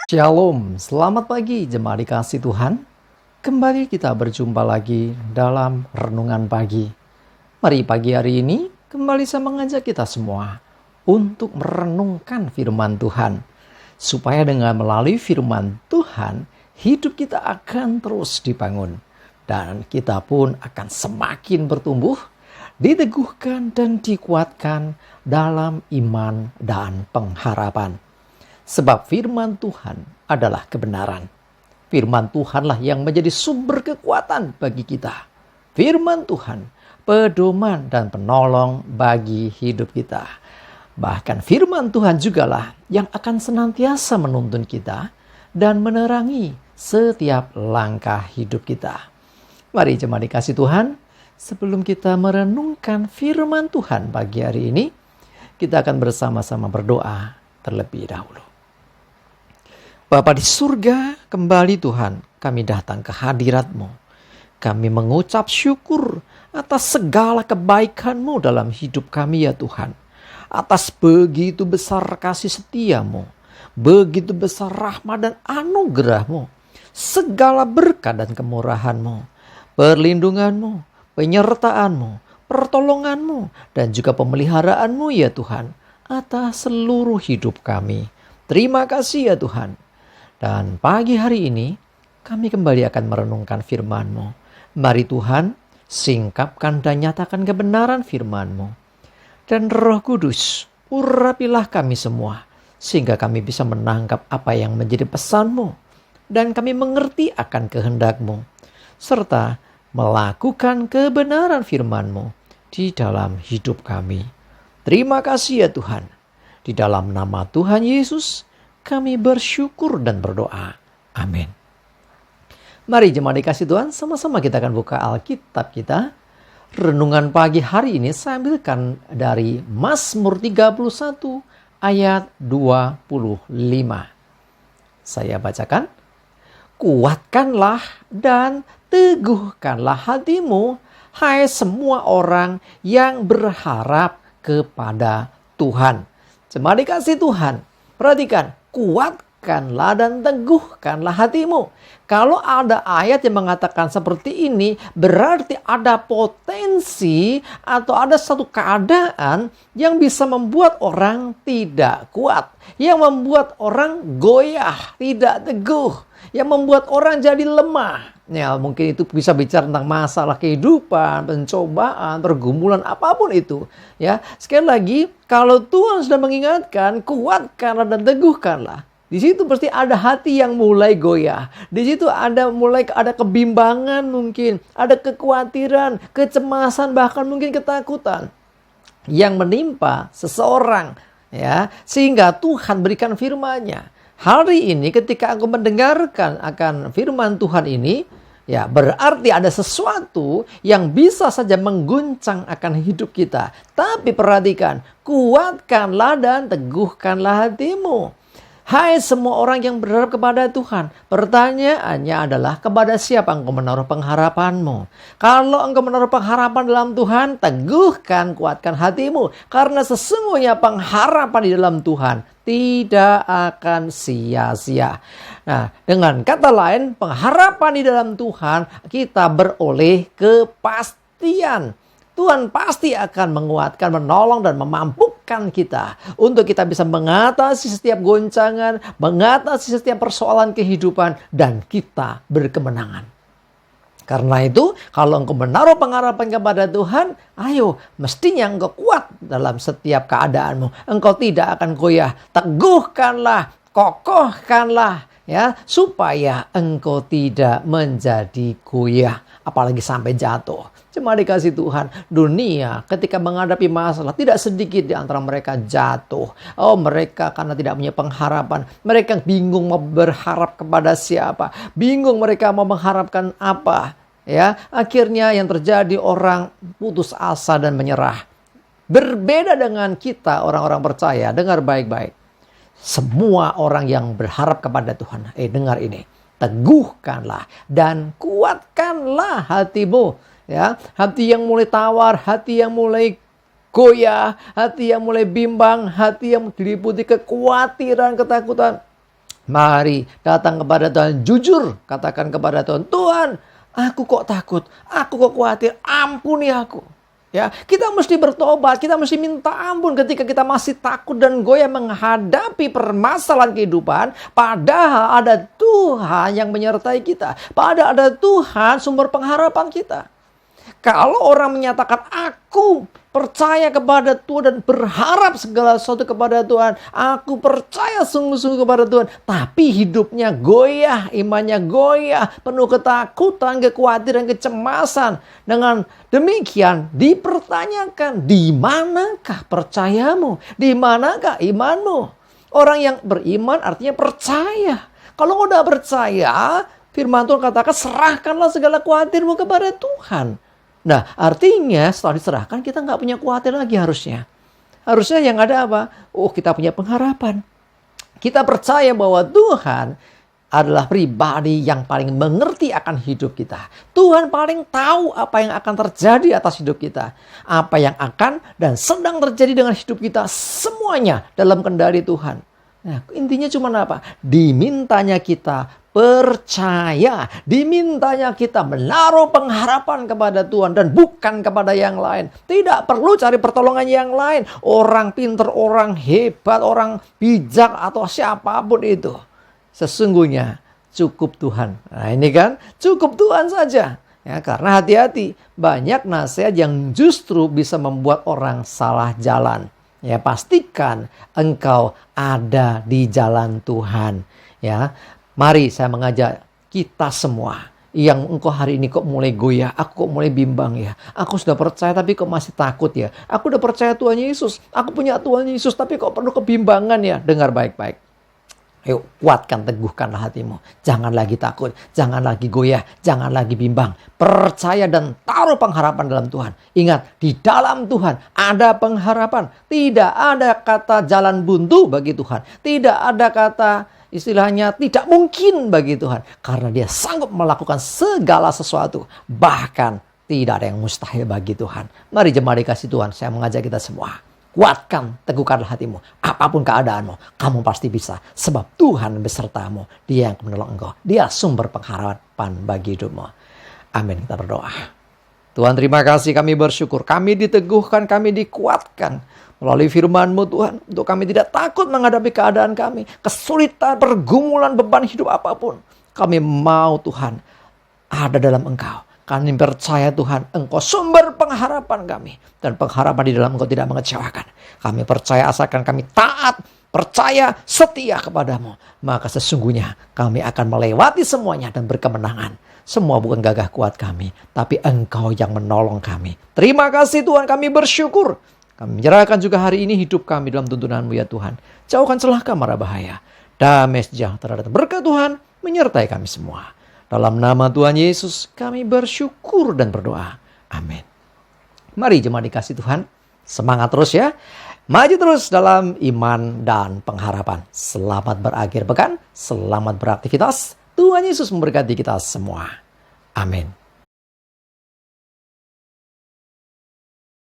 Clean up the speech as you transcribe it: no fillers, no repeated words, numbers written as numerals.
Shalom, selamat pagi jemaat dikasih Tuhan. Kembali kita berjumpa lagi dalam renungan pagi. Mari pagi hari ini kembali saya mengajak kita semua untuk merenungkan firman Tuhan. Supaya dengan melalui firman Tuhan, hidup kita akan terus dibangun. Dan kita pun akan semakin bertumbuh, diteguhkan dan dikuatkan dalam iman dan pengharapan. Sebab firman Tuhan adalah kebenaran. Firman Tuhanlah yang menjadi sumber kekuatan bagi kita. Firman Tuhan, pedoman dan penolong bagi hidup kita. Bahkan firman Tuhan jugalah yang akan senantiasa menuntun kita dan menerangi setiap langkah hidup kita. Mari jemaat dikasih Tuhan, sebelum kita merenungkan firman Tuhan pagi hari ini, kita akan bersama-sama berdoa terlebih dahulu. Bapa di surga, kembali Tuhan, kami datang ke hadirat-Mu. Kami mengucap syukur atas segala kebaikan-Mu dalam hidup kami ya Tuhan. Atas begitu besar kasih setia-Mu, begitu besar rahmat dan anugerah-Mu, segala berkat dan kemurahan-Mu, perlindungan-Mu, penyertaan-Mu, pertolongan-Mu, dan juga pemeliharaan-Mu ya Tuhan, atas seluruh hidup kami. Terima kasih ya Tuhan. Dan pagi hari ini kami kembali akan merenungkan firman-Mu. Mari Tuhan, singkapkan dan nyatakan kebenaran firman-Mu. Dan Roh Kudus, urapilah kami semua, sehingga kami bisa menangkap apa yang menjadi pesan-Mu. Dan kami mengerti akan kehendak-Mu, serta melakukan kebenaran firman-Mu di dalam hidup kami. Terima kasih ya Tuhan. Di dalam nama Tuhan Yesus, kami bersyukur dan berdoa. Amin. Mari jemaat dikasih Tuhan, sama-sama kita akan buka Alkitab kita. Renungan pagi hari ini saya ambilkan dari Mazmur 31 ayat 25. Saya bacakan. Kuatkanlah dan teguhkanlah hatimu, hai semua orang yang berharap kepada Tuhan. Jemaat dikasih Tuhan, perhatikan. Kuatkanlah dan teguhkanlah hatimu. Kalau ada ayat yang mengatakan seperti ini, berarti ada potensi atau ada satu keadaan yang bisa membuat orang tidak kuat, yang membuat orang goyah, tidak teguh, yang membuat orang jadi lemah. Ya, mungkin itu bisa bicara tentang masalah kehidupan, pencobaan, pergumulan, apapun itu. Ya, sekali lagi, kalau Tuhan sudah mengingatkan, kuatkanlah dan teguhkanlah. Di situ pasti ada hati yang mulai goyah. Di situ ada kebimbangan mungkin, ada kekhawatiran, kecemasan, bahkan mungkin ketakutan yang menimpa seseorang. Ya, sehingga Tuhan berikan firman-Nya. Hari ini ketika aku mendengarkan akan firman Tuhan ini, ya berarti ada sesuatu yang bisa saja mengguncang akan hidup kita. Tapi perhatikan, kuatkanlah dan teguhkanlah hatimu. Hai semua orang yang berharap kepada Tuhan. Pertanyaannya adalah kepada siapa engkau menaruh pengharapanmu? Kalau engkau menaruh pengharapan dalam Tuhan, teguhkan, kuatkan hatimu. Karena sesungguhnya pengharapan di dalam Tuhan tidak akan sia-sia. Nah, dengan kata lain, pengharapan di dalam Tuhan, kita beroleh kepastian. Tuhan pasti akan menguatkan, menolong, dan memampukan kita untuk kita bisa mengatasi setiap goncangan, mengatasi setiap persoalan kehidupan, dan kita berkemenangan. Karena itu, kalau engkau menaruh pengharapan kepada Tuhan, ayo, mestinya engkau kuat dalam setiap keadaanmu. Engkau tidak akan goyah. Teguhkanlah, kokohkanlah, ya, supaya engkau tidak menjadi goyah, apalagi sampai jatuh. Cuma dikasih Tuhan, dunia ketika menghadapi masalah, tidak sedikit di antara mereka jatuh. Oh, mereka karena tidak punya pengharapan. Mereka bingung mau berharap kepada siapa. Bingung mereka mau mengharapkan apa. Ya, akhirnya yang terjadi orang putus asa dan menyerah. Berbeda dengan kita orang-orang percaya, dengar baik-baik. Semua orang yang berharap kepada Tuhan, dengar ini. Teguhkanlah dan kuatkanlah hatimu. Ya, hati yang mulai tawar, hati yang mulai goyah, hati yang mulai bimbang, hati yang diliputi kekhawatiran, ketakutan. Mari datang kepada Tuhan, jujur katakan kepada Tuhan, Tuhan, aku kok takut, aku kok khawatir, ampuni aku. Ya, kita mesti bertobat, kita mesti minta ampun ketika kita masih takut dan goyah menghadapi permasalahan kehidupan. Padahal ada Tuhan yang menyertai kita. Padahal ada Tuhan sumber pengharapan kita. Kalau orang menyatakan aku percaya kepada Tuhan dan berharap segala sesuatu kepada Tuhan, aku percaya sungguh-sungguh kepada Tuhan, tapi hidupnya goyah, imannya goyah, penuh ketakutan, kekhawatiran, kecemasan. Dengan demikian dipertanyakan, di manakah percayamu? Di manakah imanmu? Orang yang beriman artinya percaya. Kalau udah percaya, firman Tuhan katakan serahkanlah segala khawatirmu kepada Tuhan. Nah, artinya setelah diserahkan kita nggak punya khawatir lagi harusnya. Harusnya yang ada apa? Oh, kita punya pengharapan. Kita percaya bahwa Tuhan adalah pribadi yang paling mengerti akan hidup kita. Tuhan paling tahu apa yang akan terjadi atas hidup kita. Apa yang akan dan sedang terjadi dengan hidup kita. Semuanya dalam kendali Tuhan. Nah, intinya cuma apa? Dimintanya kita percaya, dimintanya kita menaruh pengharapan kepada Tuhan dan bukan kepada yang lain. Tidak perlu cari pertolongan yang lain. Orang pintar, orang hebat, orang bijak atau siapapun itu. Sesungguhnya cukup Tuhan. Nah, ini kan cukup Tuhan saja. Ya, karena hati-hati, banyak nasihat yang justru bisa membuat orang salah jalan. Ya, pastikan engkau ada di jalan Tuhan. Ya, mari saya mengajak kita semua yang engkau hari ini kok mulai goyah, aku kok mulai bimbang ya. Aku sudah percaya tapi kok masih takut ya. Aku udah percaya Tuhan Yesus, aku punya Tuhan Yesus tapi kok penuh kebimbangan ya. Dengar baik-baik. Ayo kuatkan, teguhkanlah hatimu. Jangan lagi takut, jangan lagi goyah, jangan lagi bimbang. Percaya dan taruh pengharapan dalam Tuhan. Ingat, di dalam Tuhan ada pengharapan. Tidak ada kata jalan buntu bagi Tuhan. Tidak ada kata istilahnya tidak mungkin bagi Tuhan. Karena Dia sanggup melakukan segala sesuatu. Bahkan tidak ada yang mustahil bagi Tuhan. Mari jemaat dikasih Tuhan, saya mengajak kita semua. Kuatkan, teguhkanlah hatimu. Apapun keadaanmu, kamu pasti bisa. Sebab Tuhan besertamu. Dia yang menolong engkau. Dia sumber pengharapan bagi hidupmu. Amin. Kita berdoa. Tuhan, terima kasih, kami bersyukur. Kami diteguhkan, kami dikuatkan melalui firman-Mu Tuhan. Untuk kami tidak takut menghadapi keadaan kami. Kesulitan, pergumulan, beban hidup apapun. Kami mau Tuhan ada dalam Engkau. Kami percaya Tuhan, Engkau sumber pengharapan kami. Dan pengharapan di dalam Engkau tidak mengecewakan. Kami percaya asalkan kami taat, percaya, setia kepadamu. Maka sesungguhnya kami akan melewati semuanya dan berkemenangan. Semua bukan gagah kuat kami, tapi Engkau yang menolong kami. Terima kasih Tuhan, kami bersyukur. Kami menyerahkan juga hari ini hidup kami dalam tuntunan-Mu ya Tuhan. Jauhkan celaka mara bahaya. Damai sejahtera dan berkat Tuhan menyertai kami semua. Dalam nama Tuhan Yesus kami bersyukur dan berdoa. Amin. Mari jemaat dikasih Tuhan. Semangat terus ya. Maju terus dalam iman dan pengharapan. Selamat berakhir pekan. Selamat beraktivitas. Tuhan Yesus memberkati kita semua. Amin.